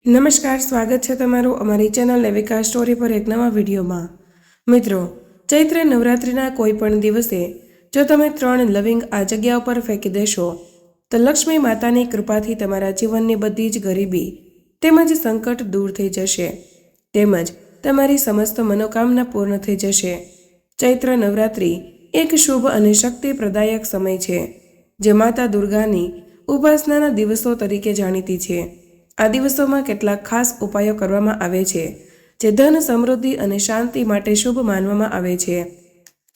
નમસ્કાર, સ્વાગત છે તમારું અમારી ચેનલ લેવિકા સ્ટોરી પર એક નવા વિડીયોમાં। મિત્રો, ચૈત્ર નવરાત્રિના કોઈ પણ દિવસે જો તમે 3 લવિંગ આ જગ્યા ઉપર ફેંકી દેશો તો લક્ષ્મી માતાની કૃપાથી તમારા જીવનની બધી જ ગરીબી તેમજ સંકટ દૂર થઈ જશે, તેમજ તમારી સમસ્ત મનોકામના પૂર્ણ થઈ જશે। ચૈત્ર નવરાત્રિ એક શુભ અને શક્તિપ્રદાયક સમય છે જે માતા દુર્ગાની ઉપાસનાના દિવસો તરીકે જાણીતી છે। આ દિવસોમાં કેટલાક ખાસ ઉપાયો કરવામાં આવે છે જે ધન, સમૃદ્ધિ અને શાંતિ માટે શુભ માનવામાં આવે છે।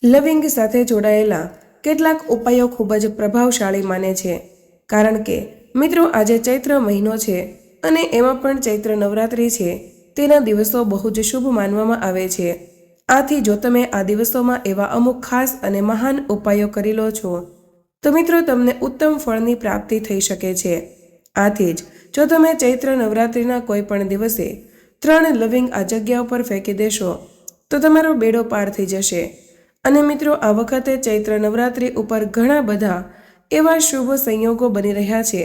લવિંગ સાથે જોડાયેલા કેટલાક ઉપાયો ખૂબ જ પ્રભાવશાળી માને છે, કારણ કે મિત્રો આજે ચૈત્ર મહિનો છે અને એમાં પણ ચૈત્ર નવરાત્રિ છે। તેના દિવસો બહુ જ શુભ માનવામાં આવે છે। આથી જો તમે આ દિવસોમાં એવા અમુક ખાસ અને મહાન ઉપાયો કરી લો છો તો મિત્રો તમને ઉત્તમ ફળની પ્રાપ્તિ થઈ શકે છે। આથી જ જો તમે ચૈત્ર નવરાત્રિના કોઈ પણ દિવસે 3 લવિંગ આ જગ્યા ઉપર ફેંકી દેશો તો તમારો બેડો પાર થઈ જશે। અને મિત્રો આ વખતે ચૈત્ર નવરાત્રિ ઉપર ઘણા બધા એવા શુભ સંયોગો બની રહ્યા છે।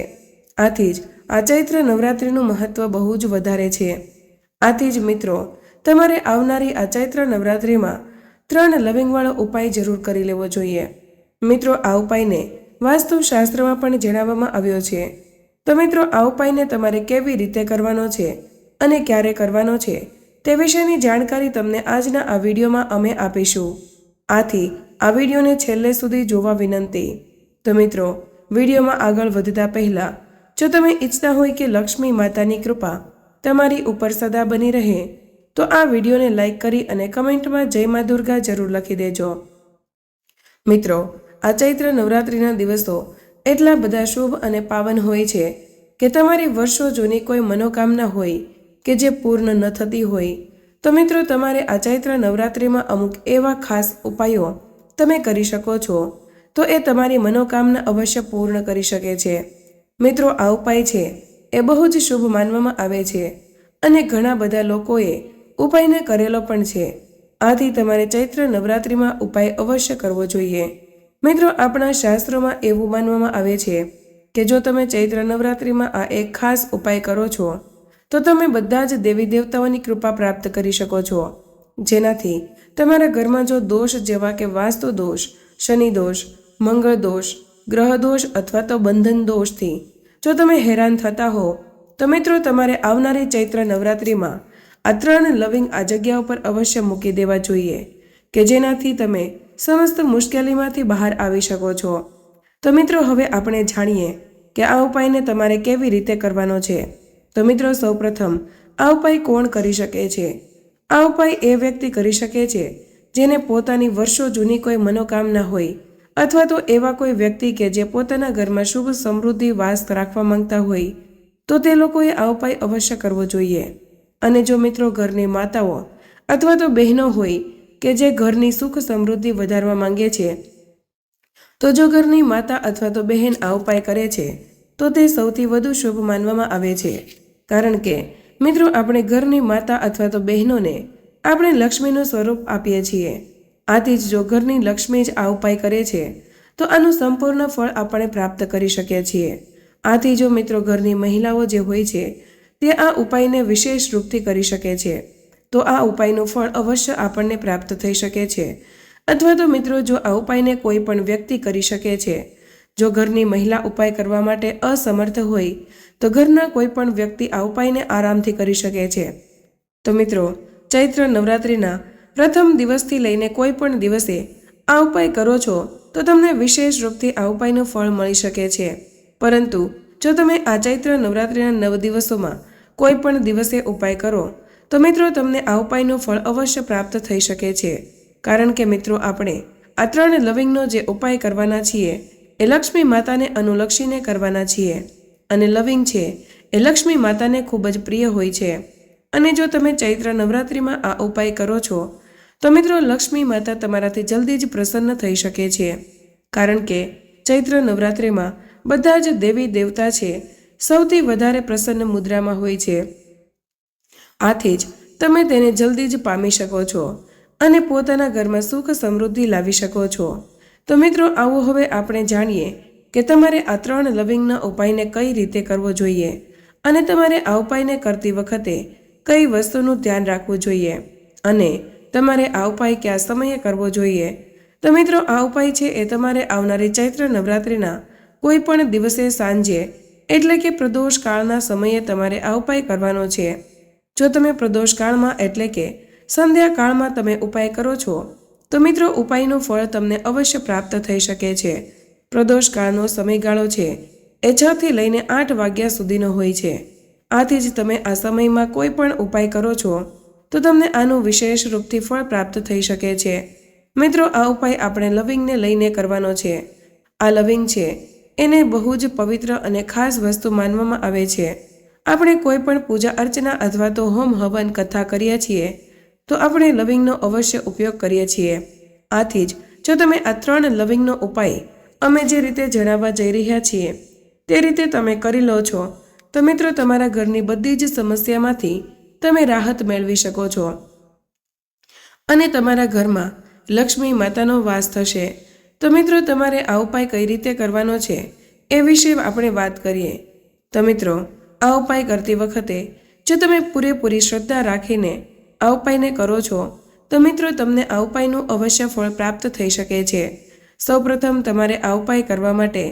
આથી જ આ ચૈત્ર નવરાત્રિનું મહત્વ બહુ જ વધારે છે। આથી જ મિત્રો તમારે આવનારી આ ચૈત્ર નવરાત્રિમાં 3 લવિંગવાળો ઉપાય જરૂર કરી લેવો જોઈએ। મિત્રો આ ઉપાયને વાસ્તુશાસ્ત્રમાં પણ જણાવવામાં આવ્યો છે। તો મિત્રો આ ઉપાયને તમારે કેવી રીતે કરવાનો છે અને ક્યારે કરવાનો છે તે વિશેની જાણકારી તમને આજના આ વિડીયોમાં અમે આપીશું। આથી આ વિડીયોને છેલ્લે સુધી જોવા વિનંતી। તો મિત્રો વિડીયોમાં આગળ વધતા પહેલાં જો તમે ઈચ્છતા હોય કે લક્ષ્મી માતાની કૃપા તમારી ઉપર સદા બની રહે તો આ વિડીયોને લાઈક કરી અને કમેન્ટમાં જય મા દુર્ગા જરૂર લખી દેજો। મિત્રો આ ચૈત્ર નવરાત્રિના દિવસો એટલા બધા શુભ અને પાવન હોય છે કે તમારી વર્ષો જૂની કોઈ મનોકામના હોય કે જે પૂર્ણ ન થતી હોય તો મિત્રો તમારે આ ચૈત્ર નવરાત્રિમાં અમુક એવા ખાસ ઉપાયો તમે કરી શકો છો તો એ તમારી મનોકામના અવશ્ય પૂર્ણ કરી શકે છે। મિત્રો આ ઉપાય છે એ બહુ જ શુભ માનવામાં આવે છે અને ઘણા બધા લોકોએ ઉપાયને કરેલો પણ છે। આથી તમારે ચૈત્ર નવરાત્રિમાં ઉપાય અવશ્ય કરવો જોઈએ। મિત્રો આપણા શાસ્ત્રોમાં એવું માનવામાં આવે છે કે જો તમે ચૈત્ર નવરાત્રિમાં આ એક ખાસ ઉપાય કરો છો તો તમે બધા જ દેવી દેવતાઓની કૃપા પ્રાપ્ત કરી શકો છો, જેનાથી તમારા ઘરમાં જો દોષ જેવા કે વાસ્તુ દોષ, શનિ દોષ, મંગળ દોષ, ગ્રહ દોષ અથવા તો બંધન દોષથી જો તમે હેરાન થતા હો તો મિત્રો તમારે આવનારી ચૈત્ર નવરાત્રિમાં આ 3 લવિંગ આ જગ્યા ઉપર અવશ્ય મૂકી દેવા જોઈએ કે જેનાથી તમે સમસ્ત મુશ્કેલીમાંથી બહાર આવી શકો છો। તો મિત્રો હવે આપણે જાણીએ કે આ ઉપાયને તમારે કેવી રીતે કરવાનો છે। તો મિત્રો સૌપ્રથમ આ ઉપાય કોણ કરી શકે છે? આ ઉપાય એ વ્યક્તિ કરી શકે છે જેને પોતાની વર્ષો જૂની કોઈ મનોકામના હોય અથવા તો એવા કોઈ વ્યક્તિ કે જે પોતાના ઘરમાં શુભ સમૃદ્ધિ વાસ રાખવા માંગતા હોય તો તે લોકોએ આ ઉપાય અવશ્ય કરવો જોઈએ। અને જો મિત્રો ઘરની માતાઓ અથવા તો બહેનો હોય કે જે ઘરની સુખ સમૃદ્ધિ વધારવા માંગે છે તો જો ઘરની માતા અથવા તો બહેન આ ઉપાય કરે છે તો તે સૌથી વધુ શુભ માનવામાં આવે છે, કારણ કે મિત્રો આપણે ઘરની માતા અથવા તો બહેનોને આપણે લક્ષ્મીનું સ્વરૂપ આપીએ છીએ। આથી જ જો ઘરની લક્ષ્મી જ આ ઉપાય કરે છે તો આનું સંપૂર્ણ ફળ આપણે પ્રાપ્ત કરી શકીએ છીએ। આથી જો મિત્રો ઘરની મહિલાઓ જે હોય છે તે આ ઉપાયને વિશેષ રૂપથી કરી શકે છે તો આ ઉપાયનું ફળ અવશ્ય આપણને પ્રાપ્ત થઈ શકે છે। અથવા તો મિત્રો જો આ ઉપાયને કોઈ પણ વ્યક્તિ કરી શકે છે, જો ઘરની મહિલા ઉપાય કરવા માટે અસમર્થ હોય તો ઘરના કોઈ પણ વ્યક્તિ આ ઉપાયને આરામથી કરી શકે છે। તો મિત્રો ચૈત્ર નવરાત્રિના પ્રથમ દિવસથી લઈને કોઈ પણ દિવસે આ ઉપાય કરો છો તો તમને વિશેષ રૂપથી આ ઉપાયનું ફળ મળી શકે છે। પરંતુ જો તમે આ ચૈત્ર નવરાત્રિના 9 દિવસોમાં કોઈ પણ દિવસે ઉપાય કરો તો મિત્રો તમને આ ઉપાયનું ફળ અવશ્ય પ્રાપ્ત થઈ શકે છે, કારણ કે મિત્રો આપણે આ 3 લવિંગનો જે ઉપાય કરવાના છીએ એ લક્ષ્મી માતાને અનુલક્ષીને કરવાના છીએ અને લવિંગ છે એ લક્ષ્મી માતાને ખૂબ જ પ્રિય હોય છે। અને જો તમે ચૈત્ર નવરાત્રિમાં આ ઉપાય કરો છો તો મિત્રો લક્ષ્મી માતા તમારાથી જલ્દી જ પ્રસન્ન થઈ શકે છે, કારણ કે ચૈત્ર નવરાત્રિમાં બધા જ દેવી દેવતા છે સૌથી વધારે પ્રસન્ન મુદ્રામાં હોય છે। આથી જ તમે તેને જલ્દી જ પામી શકો છો અને પોતાના ઘરમાં સુખ સમૃદ્ધિ લાવી શકો છો। તો મિત્રો આવો હવે આપણે જાણીએ કે તમારે આ 3 લવિંગના ઉપાયને કઈ રીતે કરવો જોઈએ અને તમારે આ ઉપાયને કરતી વખતે કઈ વસ્તુનું ધ્યાન રાખવું જોઈએ અને તમારે આ ઉપાય કયા સમયે કરવો જોઈએ? તો મિત્રો, આ ઉપાય છે એ તમારે આવનારી ચૈત્ર નવરાત્રિના કોઈ પણ દિવસે સાંજે એટલે કે પ્રદોષ કાળના સમયે તમારે આ ઉપાય કરવાનો છે. જો તમે પ્રદોષ કાળમાં એટલે કે સંધ્યા કાળમાં તમે ઉપાય કરો છો તો મિત્રો ઉપાયનું ફળ તમને અવશ્ય પ્રાપ્ત થઈ શકે છે. પ્રદોષ કાળનો સમયગાળો છે એ 6 થી લઈને 8 વાગ્યા સુધીનો હોય છે. આથી જ તમે આ સમયમાં કોઈ પણ ઉપાય કરો છો તો તમને આનું વિશેષ રૂપથી ફળ પ્રાપ્ત થઈ શકે છે. મિત્રો, આ ઉપાય આપણે લવિંગને લઈને કરવાનો છે. આ લવિંગ છે એને બહુ જ પવિત્ર અને ખાસ વસ્તુ માનવામાં આવે છે. આપણે કોઈ પણ પૂજા અર્ચના અથવા તો હોમ હવન કથા કરીએ છીએ તો આપણે લવિંગનો અવશ્ય ઉપયોગ કરીએ છીએ. આથી જ જો તમે આ 3 લવિંગનો ઉપાય અમે જે રીતે જણાવવા જઈ રહ્યા છીએ તે રીતે તમે કરી લો છો તો મિત્રો તમારા ઘરની બધી જ સમસ્યામાંથી તમે રાહત મેળવી શકો છો અને તમારા ઘરમાં લક્ષ્મી માતાનો વાસ થશે. તો મિત્રો, તમારે આ ઉપાય કઈ રીતે કરવાનો છે એ વિશે આપણે વાત કરીએ. તો મિત્રો, આ ઉપાય કરતી વખતે જો તમે પૂરેપૂરી શ્રદ્ધા રાખીને આ ઉપાયને કરો છો તો મિત્રો તમને આ ઉપાયનું અવશ્ય ફળ પ્રાપ્ત થઈ શકે છે. સૌપ્રથમ તમારે આ ઉપાય કરવા માટે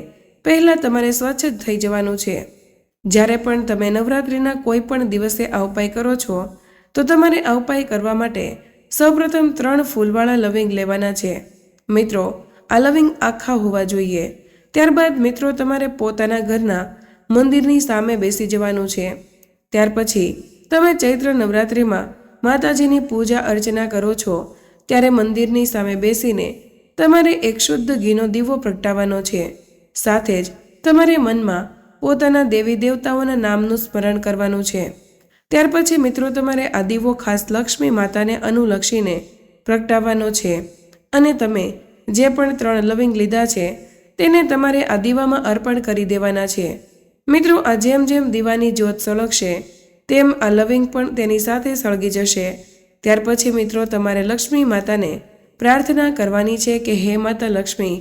પહેલાં તમારે સ્વચ્છ થઈ જવાનું છે. જ્યારે પણ તમે નવરાત્રિના કોઈ પણ દિવસે આ ઉપાય કરો છો તો તમારે આ ઉપાય કરવા માટે સૌપ્રથમ 3 ફૂલવાળા લવિંગ લેવાના છે. મિત્રો, આ લવિંગ આખા હોવા જોઈએ. ત્યારબાદ મિત્રો તમારે પોતાના ઘરના મંદિરની સામે બેસી જવાનું છે. ત્યાર પછી તમે ચૈત્ર નવરાત્રિમાં માતાજીની પૂજા અર્ચના કરો છો ત્યારે મંદિરની સામે બેસીને તમારે એક શુદ્ધ ઘીનો દીવો પ્રગટાવવાનો છે. સાથે જ તમારે મનમાં પોતાના દેવી દેવતાઓના નામનું સ્મરણ કરવાનું છે. ત્યાર પછી મિત્રો તમારે આ દીવો ખાસ લક્ષ્મી માતાને અનુલક્ષીને પ્રગટાવવાનો છે અને તમે જે પણ 3 લવિંગ લીધા છે તેને તમારે આ દીવામાં અર્પણ કરી દેવાના છે. મિત્રો, આ જેમ જેમ દીવાની જ્યોત સળગશે તેમ આ લવિંગ પણ તેની સાથે સળગી જશે. ત્યાર પછી મિત્રો તમારે લક્ષ્મી માતાને પ્રાર્થના કરવાની છે કે હે માતા લક્ષ્મી,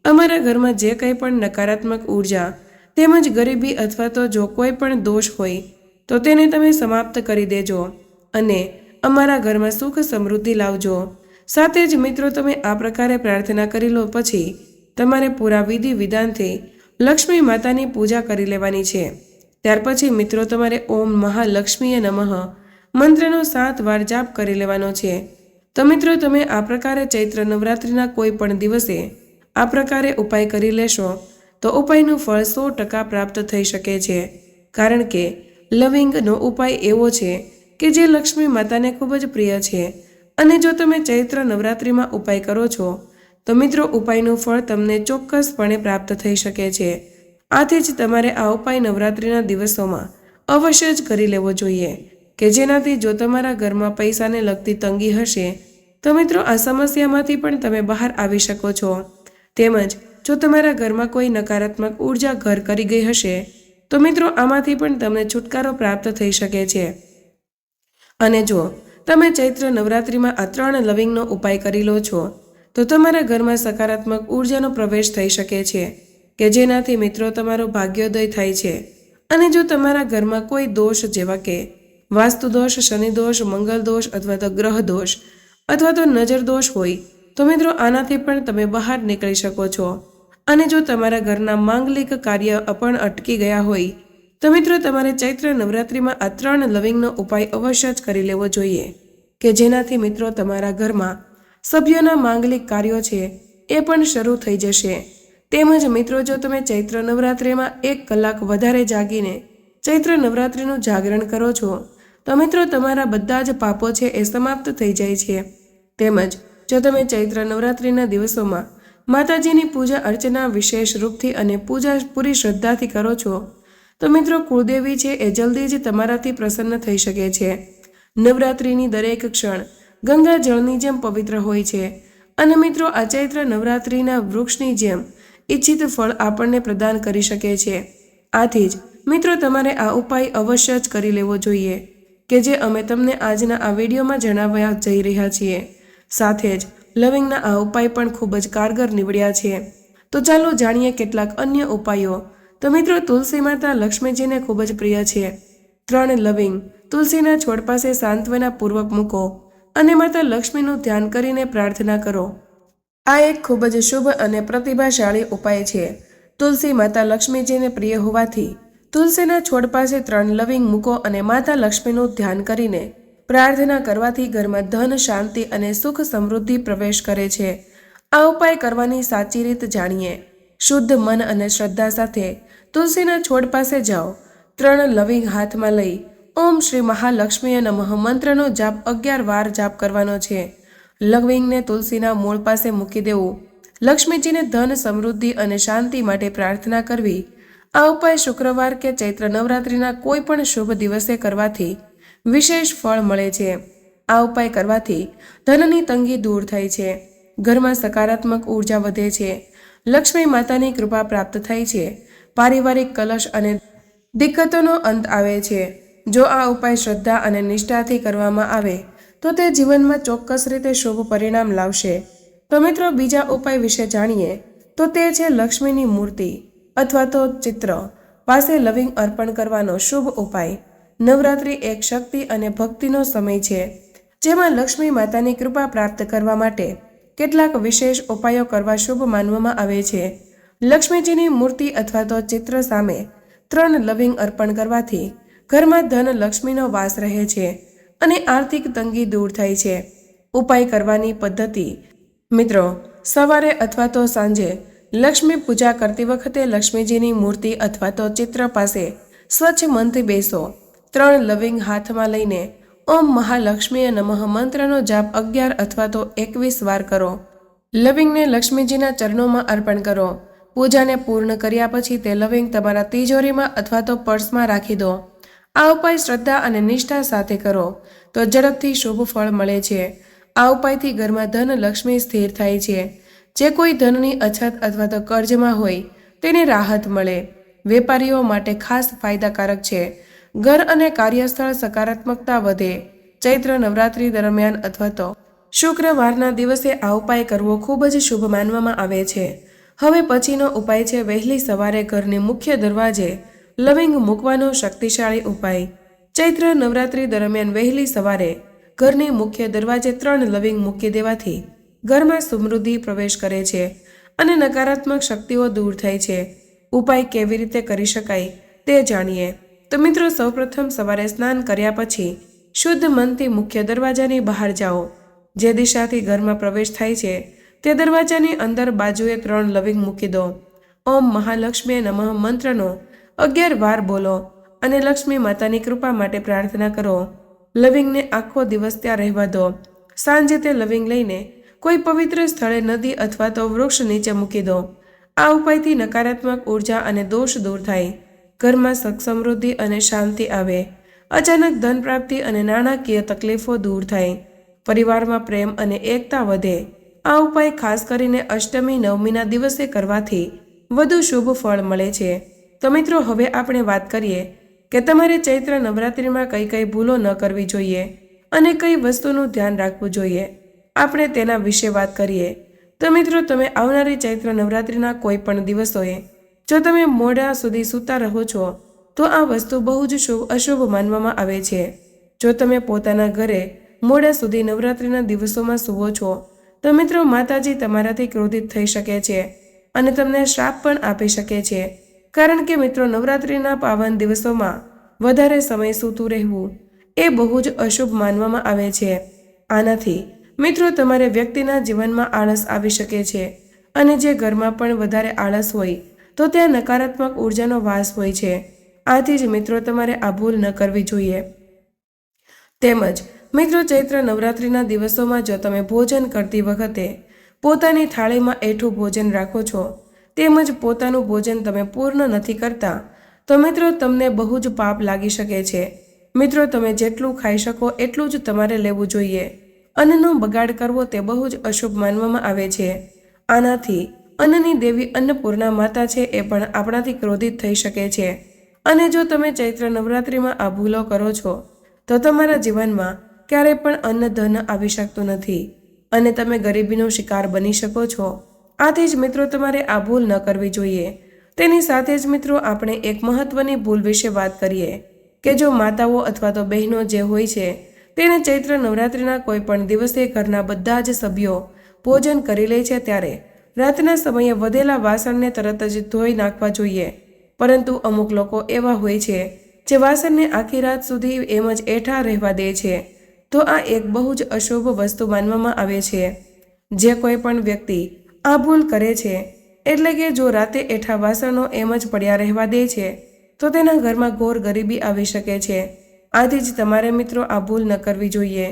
અમારા ઘરમાં જે કંઈ પણ નકારાત્મક ઉર્જા તેમજ ગરીબી અથવા તો જો કોઈ પણ દોષ હોય તો તેને તમે સમાપ્ત કરી દેજો અને અમારા ઘરમાં સુખ સમૃદ્ધિ લાવજો. સાથે જ મિત્રો તમે આ પ્રકારે પ્રાર્થના કરી લો પછી તમારે પૂરા વિધિ વિધાનથી લક્ષ્મી માતાની પૂજા કરી લેવાની છે. ત્યાર પછી મિત્રો તમારે ઓમ મહાલક્ષ્મીએ નમઃ મંત્રનો 7 વાર જાપ કરી લેવાનો છે. તો મિત્રો તમે આ પ્રકારે ચૈત્ર નવરાત્રિના કોઈ પણ દિવસે આ પ્રકારે ઉપાય કરી લેશો તો ઉપાયનું ફળ 100% પ્રાપ્ત થઈ શકે છે. કારણ કે લવિંગનો ઉપાય એવો છે કે જે લક્ષ્મી માતાને ખૂબ જ પ્રિય છે અને જો તમે ચૈત્ર નવરાત્રિમાં ઉપાય કરો છો તો મિત્રો ઉપાયનું ફળ તમને ચોક્કસપણે પ્રાપ્ત થઈ શકે છે. આથી જ તમારે આ ઉપાય નવરાત્રિના દિવસોમાં અવશ્ય જ કરી લેવો જોઈએ કે જેનાથી જો તમારા ઘરમાં પૈસાને લગતી તંગી હશે તો મિત્રો આ સમસ્યામાંથી પણ તમે બહાર આવી શકો છો. તેમજ જો તમારા ઘરમાં કોઈ નકારાત્મક ઉર્જા ઘર કરી ગઈ હશે તો મિત્રો આમાંથી પણ તમને છુટકારો પ્રાપ્ત થઈ શકે છે. અને જો તમે ચૈત્ર નવરાત્રિમાં આ 3 લવિંગનો ઉપાય કરી લો છો તો તમારા ઘરમાં સકારાત્મક ઉર્જાનો પ્રવેશ થઈ શકે છે કે જેનાથી મિત્રો તમારો ભાગ્યોદય થાય છે. અને જો તમારા ઘરમાં કોઈ દોષ જેવા કે વાસ્તુ દોષ, શનિ દોષ, મંગલ દોષ અથવા તો ગ્રહ દોષ અથવા તો નજર દોષ હોય તો મિત્રો આનાથી પણ તમે બહાર નીકળી શકો છો. અને જો તમારા ઘરના માંગલિક કાર્ય પણ અટકી ગયા હોય તો મિત્રો તમારે ચૈત્ર નવરાત્રિમાં આ 3 લવિંગનો ઉપાય અવશ્ય જ કરી લેવો જોઈએ કે જેનાથી મિત્રો તમારા ઘરમાં સભ્યોના માંગલિક કાર્યો છે એ પણ શરૂ થઈ જશે. તેમજ મિત્રો જો તમે ચૈત્ર નવરાત્રિમાં 1 કલાક વધારે જાગીને ચૈત્ર નવરાત્રિનું જાગરણ કરો છો તો મિત્રો તમારા બધા જ પાપો છે એ સમાપ્ત થઈ જાય છે. તેમજ જો તમે ચૈત્ર નવરાત્રિના દિવસોમાં માતાજીની પૂજા અર્ચના વિશેષ રૂપથી અને પૂજા પૂરી શ્રદ્ધાથી કરો છો તો મિત્રો કુળદેવી છે એ જલ્દી જ તમારાથી પ્રસન્ન થઈ શકે છે. નવરાત્રિની દરેક ક્ષણ ગંગા જળની જેમ પવિત્ર હોય છે અને મિત્રો આ ચૈત્ર નવરાત્રિના વૃક્ષની જેમ ઈચ્છિત ફળ આપણને પ્રદાન કરી શકે છે. આથી જ મિત્રો તમારે આ ઉપાય અવશ્ય જ કરી લેવો જોઈએ કે જે અમે તમને આજના આ વિડીયોમાં જણાવવા જઈ રહ્યા છીએ. સાથે જ લવિંગના આ ઉપાય પણ ખૂબ જ કારગર નીવડ્યા છે. તો ચાલો જાણીએ કેટલાક અન્ય ઉપાયો. તો મિત્રો તુલસી માતા લક્ષ્મીજીને ખૂબ જ પ્રિય છે 3 લવિંગ તુલસીના છોડ પાસે સાંત્વનાપૂર્વક મૂકો અને માતા લક્ષ્મીનું ધ્યાન કરીને પ્રાર્થના કરો. આ એક ખૂબ જ શુભ અને પ્રતિભાશાળી ઉપાય છે. તુલસી માતા લક્ષ્મીજીને પ્રિય હોવાથી તુલસીના છોડ પાસે 3 લવિંગ મૂકો અને માતા લક્ષ્મીનું ધ્યાન કરીને પ્રાર્થના કરવાથી ઘરમાં ધન, શાંતિ અને સુખ સમૃદ્ધિ પ્રવેશ કરે છે. આ ઉપાય કરવાની સાચી રીત જાણીએ. શુદ્ધ મન અને શ્રદ્ધા સાથે તુલસીના છોડ પાસે જાઓ. 3 લવિંગ હાથમાં લઈ ઓમ શ્રી મહાલક્ષ્મીએ નમઃ મંત્રનો જાપ 11 વાર જાપ કરવાનો છે. લવિંગને તુલસીના મૂળ પાસે મૂકી દેવું. લક્ષ્મીજીને ધન, સમૃદ્ધિ અને શાંતિ માટે પ્રાર્થના કરવી. આ ઉપાય શુક્રવાર કે ચૈત્ર નવરાત્રિના કોઈ પણ શુભ દિવસે કરવાથી વિશેષ ફળ મળે છે. આ ઉપાય કરવાથી ધનની તંગી દૂર થાય છે, ઘરમાં સકારાત્મક ઉર્જા વધે છે, લક્ષ્મી માતાની કૃપા પ્રાપ્ત થાય છે, પારિવારિક કલશ અને દિક્કતોનો અંત આવે છે. જો આ ઉપાય શ્રદ્ધા અને નિષ્ઠાથી કરવામાં આવે તો તે જીવનમાં ચોક્કસ રીતે શુભ પરિણામ લાવશે. તો મિત્રો, બીજા ઉપાય વિશે જાણીએ તો તે છે લક્ષ્મીની મૂર્તિ અથવા તો ચિત્ર પાસે લવિંગ અર્પણ કરવાનો શુભ ઉપાય. નવરાત્રિ એક શક્તિ અને ભક્તિનો સમય છે, જેમાં લક્ષ્મી માતાની કૃપા પ્રાપ્ત કરવા માટે કેટલાક વિશેષ ઉપાયો કરવા શુભ માનવામાં આવે છે. લક્ષ્મીજીની મૂર્તિ અથવા તો ચિત્ર સામે 3 લવિંગ અર્પણ કરવાથી ઘરમાં ધન, લક્ષ્મીનો વાસ રહે છે અને આર્થિક તંગી દૂર થાય છે. ઉપાય કરવાની પદ્ધતિ: મિત્રો, સવારે અથવા તો સાંજે લક્ષ્મી પૂજા કરતી વખતે લક્ષ્મીજીની મૂર્તિ અથવા તો ચિત્ર પાસે સ્વચ્છ મનથી બેસો. 3 લવિંગ હાથમાં લઈને ઓમ મહાલક્ષ્મીએ નમઃ મંત્રનો જાપ 11 અથવા તો 21 વાર કરો. લવિંગને લક્ષ્મીજીના ચરણોમાં અર્પણ કરો. પૂજાને પૂર્ણ કર્યા પછી તે લવિંગ તમારા તિજોરીમાં અથવા તો પર્સમાં રાખી દો. આ ઉપાય શ્રદ્ધા અને નિષ્ઠા સાથે કરો તો ઝડપથી શુભ ફળ મળે છે. આ ઉપાયથી ઘરમાં ધન, લક્ષ્મી સ્થિર થાય છે. જે કોઈ ધનની અછત અથવા તો કર્જમાં હોય તેને રાહત મળે. વેપારીઓ માટે ખાસ ફાયદાકારક છે. ઘર અને કાર્યસ્થળ સકારાત્મકતા વધે. ચૈત્ર નવરાત્રી દરમિયાન અથવા તો શુક્રવારના દિવસે આ ઉપાય કરવો ખૂબ જ શુભ માનવામાં આવે છે. હવે પછીનો ઉપાય છે વહેલી સવારે ઘરની મુખ્ય દરવાજે લવિંગ મૂકવાનો શક્તિશાળી ઉપાય. ચૈત્ર નવરાત્રી દરમિયાન વહેલી સવારે ઘરની મુખ્ય દરવાજે 3 લવિંગ મૂકી દેવાથી ઘરમાં સમૃદ્ધિ પ્રવેશ કરે છે અને નકારાત્મક શક્તિઓ દૂર થાય છે. ઉપાય કેવી રીતે કરી શકાય તે જાણીએ. તો મિત્રો, સૌપ્રથમ સવારે સ્નાન કર્યા પછી શુદ્ધ મનથી મુખ્ય દરવાજાની બહાર જાઓ. જે દિશાથી ઘરમાં પ્રવેશ થાય છે તે દરવાજાની અંદર બાજુએ 3 લવિંગ મૂકી દો. ઓમ મહાલક્ષ્મીએ નમઃ મંત્રનો 11 વાર બોલો અને લક્ષ્મી માતાની કૃપા માટે પ્રાર્થના કરો. લવિંગને આખો દિવસ ત્યાં રહેવા દો. સાંજે તે લવિંગ લઈને કોઈ પવિત્ર સ્થળે, નદી અથવા તો વૃક્ષ નીચે મૂકી દો. આ ઉપાયથી નકારાત્મક ઉર્જા અને દોષ દૂર થાય, ઘરમાં સુખ, સમૃદ્ધિ અને શાંતિ આવે, અચાનક ધન પ્રાપ્તિ અને નાણાકીય તકલીફો દૂર થાય, પરિવારમાં પ્રેમ અને એકતા વધે. આ ઉપાય ખાસ કરીને અષ્ટમી, નવમીના દિવસે કરવાથી વધુ શુભ ફળ મળે છે. તો મિત્રો, હવે આપણે વાત કરીએ કે તમારે ચૈત્ર નવરાત્રિમાં કઈ કઈ ભૂલો ન કરવી જોઈએ અને કઈ વસ્તુનું ધ્યાન રાખવું જોઈએ. આપણે તેના વિશે વાત કરીએ. તો મિત્રો, તમે આવનારી ચૈત્ર નવરાત્રિના કોઈ પણ દિવસોએ જો તમે મોડા સુધી સૂતા રહો છો તો આ વસ્તુ બહુ જ અશુભ માનવામાં આવે છે. જો તમે પોતાના ઘરે મોડા સુધી નવરાત્રિના દિવસોમાં સૂવો છો તો મિત્રો, માતાજી તમારાથી ક્રોધિત થઈ શકે છે અને તમને શ્રાપ પણ આપી શકે છે. કારણ કે મિત્રો, નવરાત્રિના પાવન દિવસોમાં વધારે સમય સૂતું રહેવું એ બહુ જ અશુભ માનવામાં આવે છે. આનાથી મિત્રો, તમારે વ્યક્તિના જીવનમાં આળસ આવી શકે છે અને જે ઘરમાં પણ વધારે આળસ હોય તો ત્યાં નકારાત્મક ઉર્જાનો વાસ હોય છે. આથી જ મિત્રો, તમારે આ ભૂલ ન કરવી જોઈએ. તેમજ મિત્રો, ચૈત્ર નવરાત્રિના દિવસોમાં જો તમે ભોજન કરતી વખતે પોતાની થાળીમાં એઠું ભોજન રાખો છો તેમજ પોતાનું ભોજન તમે પૂર્ણ નથી કરતા તો મિત્રો, તમને બહુ જ પાપ લાગી શકે છે. મિત્રો, તમે જેટલું ખાઈ શકો એટલું જ તમારે લેવું જોઈએ. અન્નનો બગાડ કરવો તે બહુ જ અશુભ માનવામાં આવે છે. આનાથી અન્નની દેવી અન્નપૂર્ણા માતા છે એ પણ આપણાથી ક્રોધિત થઈ શકે છે અને જો તમે ચૈત્ર નવરાત્રિમાં આ ભૂલો કરો છો તો તમારા જીવનમાં ક્યારેય પણ અન્ન ધન આવી શકતું નથી અને તમે ગરીબીનો શિકાર બની શકો છો. આથી જ મિત્રો, તમારે આ ભૂલ ન કરવી જોઈએ. તેની સાથે જ મિત્રો, આપણે એક મહત્વની ભૂલ વિશે વાત કરીએ કે જો માતાઓ અથવા તો બહેનો જે હોય છે તેને ચૈત્ર નવરાત્રિના કોઈ પણ દિવસે ઘરના બધા જ સભ્યો ભોજન કરી લે છે ત્યારે રાતના સમયે વધેલા વાસણને તરત જ ધોઈ નાખવા જોઈએ. પરંતુ અમુક લોકો એવા હોય છે જે વાસણને આખી રાત સુધી એમ જ એઠા રહેવા દે છે, તો આ એક બહુ જ અશુભ વસ્તુ માનવામાં આવે છે. જે કોઈ પણ વ્યક્તિ આ ભૂલ કરે છે, એટલે કે જો રાતે એઠા વાસણો એમ જ પડ્યા રહેવા દે છે, તો તેના ઘરમાં ઘોર ગરીબી આવી શકે છે. આથી જ તમારે મિત્રો આ ભૂલ ન કરવી જોઈએ.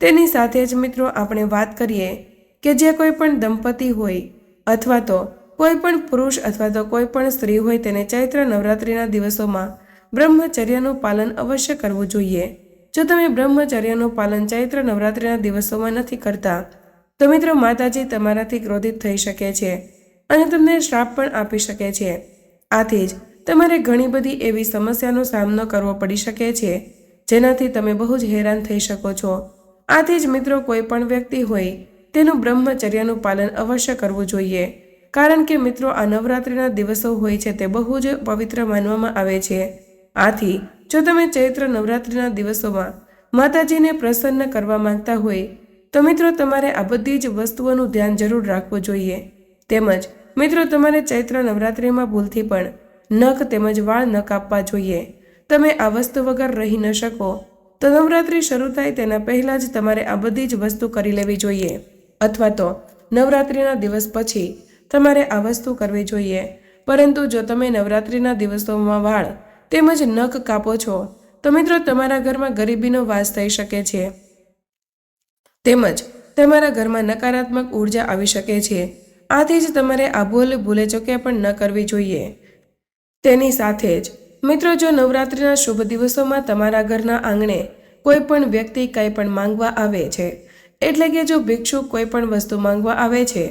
તેની સાથે જ મિત્રો આપણે વાત કરીએ કે જે કોઈ પણ દંપતી હોય અથવા તો કોઈ પણ પુરુષ અથવા તો કોઈ પણ સ્ત્રી હોય તેને ચૈત્ર નવરાત્રિના દિવસોમાં બ્રહ્મચર્યનું પાલન અવશ્ય કરવું જોઈએ. જો તમે બ્રહ્મચર્યનું પાલન ચૈત્ર નવરાત્રિના દિવસોમાં નથી કરતા તો મિત્રો માતાજી તમારાથી ક્રોધિત થઈ શકે છે અને તમને શ્રાપ પણ આપી શકે છે. આથી જ તમારે ઘણી બધી એવી સમસ્યાનો સામનો કરવો પડી શકે છે જેનાથી તમે બહુ જ હેરાન થઈ શકો છો. આથી જ મિત્રો કોઈ પણ વ્યક્તિ હોય તેનું બ્રહ્મચર્યનું પાલન અવશ્ય કરવું જોઈએ. કારણ કે મિત્રો આ નવરાત્રિના દિવસો હોય છે તે બહુ જ પવિત્ર માનવામાં આવે છે. આથી જો તમે ચૈત્ર નવરાત્રિના દિવસોમાં માતાજીને પ્રસન્ન કરવા માંગતા હોય તો મિત્રો તમારે આ બધી જ વસ્તુઓનું ધ્યાન જરૂર રાખવું જોઈએ. તેમજ મિત્રો તમારે ચૈત્ર નવરાત્રિમાં ભૂલથી પણ નખ તેમજ વાળ ન કાપવા જોઈએ. તમે આ વસ્તુ વગર રહી ન શકો તો નવરાત્રિ શરૂ થાય તેના પહેલાં જ તમારે આ બધી જ વસ્તુ કરી લેવી જોઈએ, અથવા તો નવરાત્રિના દિવસ પછી તમારે આ વસ્તુ કરવી જોઈએ. પરંતુ જો તમે નવરાત્રિના દિવસોમાં વાળ તેમજ નખ કાપો છો તો મિત્રો તમારા ઘરમાં ગરીબીનો વાસ થઈ શકે છે, તેમજ તમારા ઘરમાં નકારાત્મક ઉર્જા આવી શકે છે. આથી જ તમારે આ ભૂલ ભૂલે ચૂકે પણ ન કરવી જોઈએ. તેની સાથે જ મિત્રો જો નવરાત્રિના શુભ દિવસોમાં તમારા ઘરના આંગણે કોઈ પણ વ્યક્તિ કંઈ પણ માંગવા આવે છે, એટલે કે જો ભિક્ષુક કોઈ પણ વસ્તુ માંગવા આવે છે,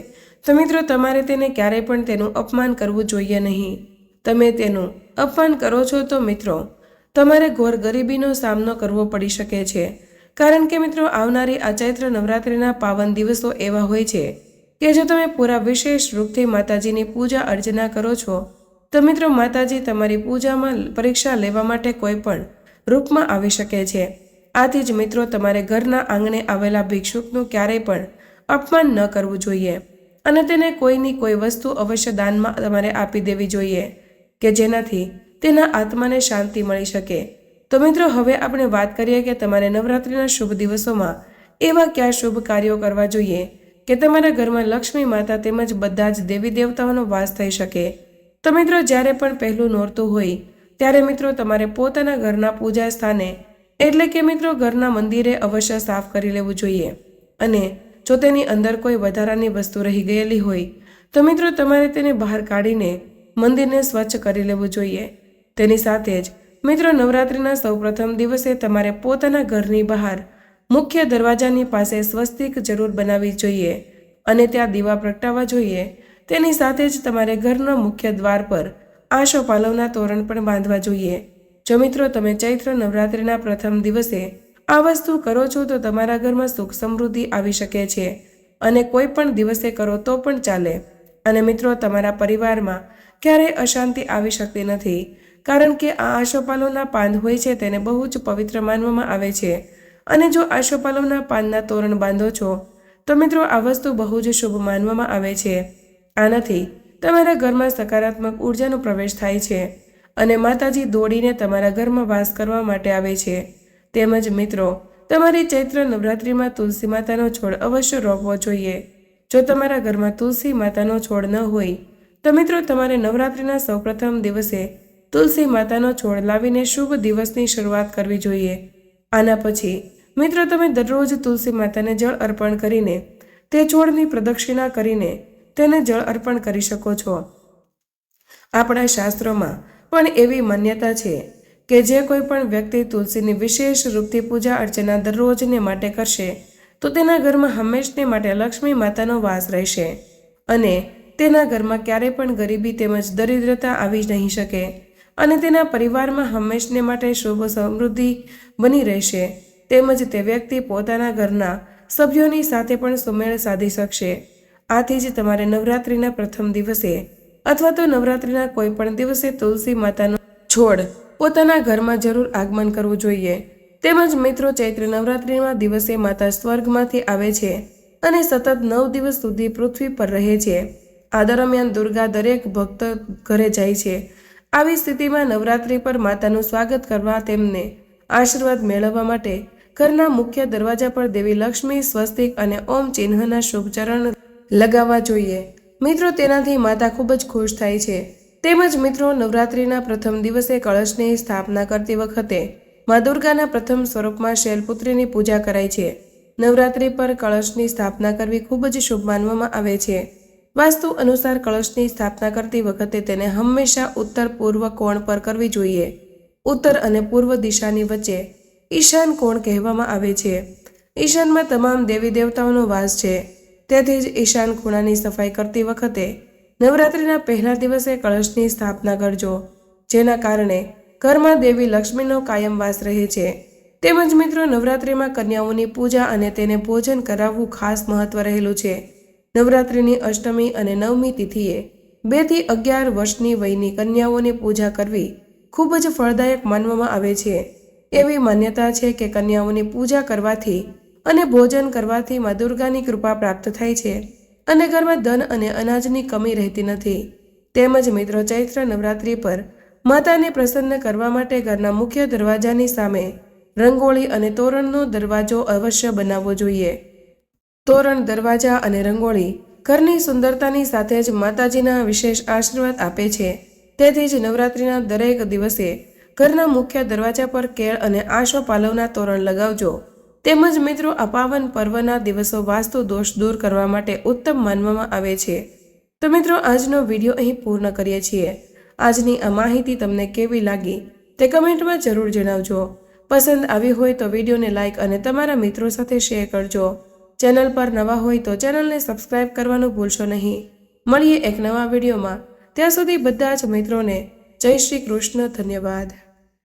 તો મિત્રો તમારે તેને ક્યારેય પણ તેનું અપમાન કરવું જોઈએ નહીં. તમે તેનું અપમાન કરો છો તો મિત્રો તમારે ઘોર ગરીબીનો સામનો કરવો પડી શકે છે. કારણ કે મિત્રો આવનારી આ ચૈત્ર નવરાત્રિના પાવન દિવસો એવા હોય છે કે જો તમે પૂરા વિશેષ રૂપથી માતાજીની પૂજા અર્ચના કરો છો તો મિત્રો માતાજી તમારી પૂજામાં પરીક્ષા લેવા માટે કોઈ પણ રૂપમાં આવી શકે છે. આથી જ મિત્રો તમારે ઘરના આંગણે આવેલા ભિક્ષુકનું ક્યારેય પણ અપમાન ન કરવું જોઈએ અને તેને કોઈની કોઈ વસ્તુ અવશ્ય દાનમાં તમારે આપી દેવી જોઈએ કે જેનાથી તેના આત્માને શાંતિ મળી શકે. તો મિત્રો હવે આપણે વાત કરીએ કે તમારે નવરાત્રિના શુભ દિવસોમાં એવા કયા શુભ કાર્યો કરવા જોઈએ કે તમારા ઘરમાં લક્ષ્મી માતા તેમજ બધા જ દેવી દેવતાઓનો વાસ થઈ શકે. તો મિત્રો જ્યારે પણ પહેલું નોરતું હોય ત્યારે મિત્રો તમારે પોતાના ઘરના પૂજા સ્થાને એટલે કે મિત્રો ઘરના મંદિરે અવશ્ય સાફ કરી લેવું જોઈએ. અને જો તેની અંદર કોઈ વધારાની વસ્તુ રહી ગયેલી હોય તો મિત્રો તમારે તેને બહાર કાઢીને મંદિરને સ્વચ્છ કરી લેવું જોઈએ. તેની સાથે જ મિત્રો નવરાત્રિના સૌપ્રથમ દિવસે તમારે પોતાના ઘરની બહાર મુખ્ય દરવાજાની પાસે સ્વસ્તિક જરૂર બનાવવી જોઈએ અને ત્યાં દીવા પ્રગટાવવા જોઈએ. તેની સાથે જ તમારે ઘરના મુખ્ય દ્વાર પર આશોપાલવના તોરણ પણ બાંધવા જોઈએ. જો મિત્રો તમે ચૈત્ર નવરાત્રિના પ્રથમ દિવસે આ વસ્તુ કરો છો તો તમારા ઘરમાં સુખ સમૃદ્ધિ આવી શકે છે અને કોઈ પણ દિવસે કરો તો પણ ચાલે. અને મિત્રો તમારા પરિવારમાં ક્યારેય અશાંતિ આવી શકતી નથી, કારણ કે આ આશોપાલવના પાન હોય છે તેને બહુ જ પવિત્ર માનવામાં આવે છે. અને જો આશોપાલવના પાનના તોરણ બાંધો છો તો મિત્રો આ વસ્તુ બહુ જ શુભ માનવામાં આવે છે. આનાથી તમારા ઘરમાં સકારાત્મક ઉર્જાનો પ્રવેશ થાય છે અને માતાજી દોડીને તમારા ઘરમાં વાસ કરવા માટે આવે છે. તેમજ મિત્રો તમારી ચૈત્ર નવરાત્રિમાં તુલસી માતાનો છોડ અવશ્ય રોપવો જોઈએ. જો તમારા ઘરમાં તુલસી માતાનો છોડ ન હોય તો મિત્રો તમારે નવરાત્રિના સૌપ્રથમ દિવસે તુલસી માતાનો છોડ લાવીને શુભ દિવસની શરૂઆત કરવી જોઈએ. આના પછી મિત્રો તમે દરરોજ તુલસી માતાને જળ અર્પણ કરીને તે છોડની પ્રદક્ષિણા કરીને તેને જળ અર્પણ કરી શકો છો. આપણા શાસ્ત્રોમાં પણ એવી માન્યતા છે કે જે કોઈ પણ વ્યક્તિ તુલસીની વિશેષ રૂપથી પૂજા અર્ચના દરરોજને માટે કરશે તો તેના ઘરમાં હંમેશને માટે લક્ષ્મી માતાનો વાસ રહેશે અને તેના ઘરમાં ક્યારેય પણ ગરીબી તેમજ દરિદ્રતા આવી નહીં શકે અને તેના પરિવારમાં હંમેશને માટે શુભ સમૃદ્ધિ બની રહેશે. તેમજ તે વ્યક્તિ પોતાના ઘરના સભ્યોની સાથે પણ સુમેળ સાધી શકશે. આથી જ તમારે નવરાત્રિના પ્રથમ દિવસે અથવા તો નવરાત્રિના કોઈ પણ દિવસે તુલસી માતાનો છોડ પોતાના ઘરમાં જરૂર આગમન કરવું જોઈએ. તેમજ મિત્રો ચૈત્ર નવરાત્રિના દિવસે માતા સ્વર્ગમાંથી આવે છે અને સતત 9 દિવસ સુધી પૃથ્વી પર રહે છે. આ દરમિયાન દુર્ગા દરેક ભક્ત ઘરે જાય છે. આવી સ્થિતિમાં નવરાત્રિ પર માતાનું સ્વાગત કરવા, તેમને આશીર્વાદ મેળવવા માટે ઘરના મુખ્ય દરવાજા પર દેવી લક્ષ્મી, સ્વસ્તિક અને ઓમ ચિહ્નના શુભ ચરણ લગાવવા જોઈએ. મિત્રો તેનાથી માતા ખૂબ જ ખુશ થાય છે. તેમજ મિત્રો નવરાત્રિના પ્રથમ દિવસે કળશની સ્થાપના કરતી વખતે મા દુર્ગાના પ્રથમ સ્વરૂપમાં શૈલપુત્રીની પૂજા કરાય છે. નવરાત્રિ પર કળશની સ્થાપના કરવી ખૂબ જ શુભ માનવામાં આવે છે. વાસ્તુ અનુસાર કળશની સ્થાપના કરતી વખતે તેને હંમેશા ઉત્તર પૂર્વ કોણ પર કરવી જોઈએ. ઉત્તર અને પૂર્વ દિશાની વચ્ચે ઈશાન કોણ કહેવામાં આવે છે. ઈશાનમાં તમામ દેવી દેવતાઓનો વાસ છે. તેથી જ ઈશાન ખૂણાની સફાઈ કરતી વખતે નવરાત્રિના પહેલા દિવસે કળશની સ્થાપના કરજો, જેના કારણે ઘરમાં દેવી લક્ષ્મીનો કાયમ વાસ રહે છે. તેમજ મિત્રો નવરાત્રિમાં કન્યાઓની પૂજા અને તેને ભોજન કરાવવું ખાસ મહત્વ રહેલું છે. નવરાત્રિની અષ્ટમી અને નવમી તિથિએ 2 થી 11 વર્ષની વયની કન્યાઓની પૂજા કરવી ખૂબ જ ફળદાયક માનવામાં આવે છે. એવી માન્યતા છે કે કન્યાઓની પૂજા કરવાથી અને ભોજન કરવાથી મા દુર્ગાની કૃપા પ્રાપ્ત થાય છે અને ઘરમાં ધન અને અનાજની કમી રહેતી નથી. તેમજ મિત્રો ચૈત્ર નવરાત્રિ પર માતાને પ્રસન્ન કરવા માટે ઘરના મુખ્ય દરવાજાની સામે રંગોળી અને તોરણનો દરવાજો અવશ્ય બનાવવો જોઈએ. તોરણ, દરવાજા અને રંગોળી ઘરની સુંદરતાની સાથે જ માતાજીના વિશેષ આશીર્વાદ આપે છે. તેથી જ નવરાત્રિના દરેક દિવસે ઘરના મુખ્ય દરવાજા પર કેળ અને આસોપાલવના તોરણ લગાવજો. તેમજ મિત્રો આ પાવન પર્વના દિવસો વાસ્તુ દોષ દૂર કરવા માટે ઉત્તમ માનવામાં આવે છે. તો મિત્રો આજનો વિડીયો અહીં પૂર્ણ કરીએ છીએ. આજની આ માહિતી તમને કેવી લાગી તે કમેન્ટમાં જરૂર જણાવજો. પસંદ આવી હોય તો વિડીયોને લાઇક અને તમારા મિત્રો સાથે શેર કરજો. ચેનલ પર નવા હોય તો ચેનલને સબસ્ક્રાઇબ કરવાનું ભૂલશો નહીં. મળીએ એક નવા વિડીયોમાં. ત્યાં સુધી બધા જ મિત્રોને જય શ્રી કૃષ્ણ. ધન્યવાદ.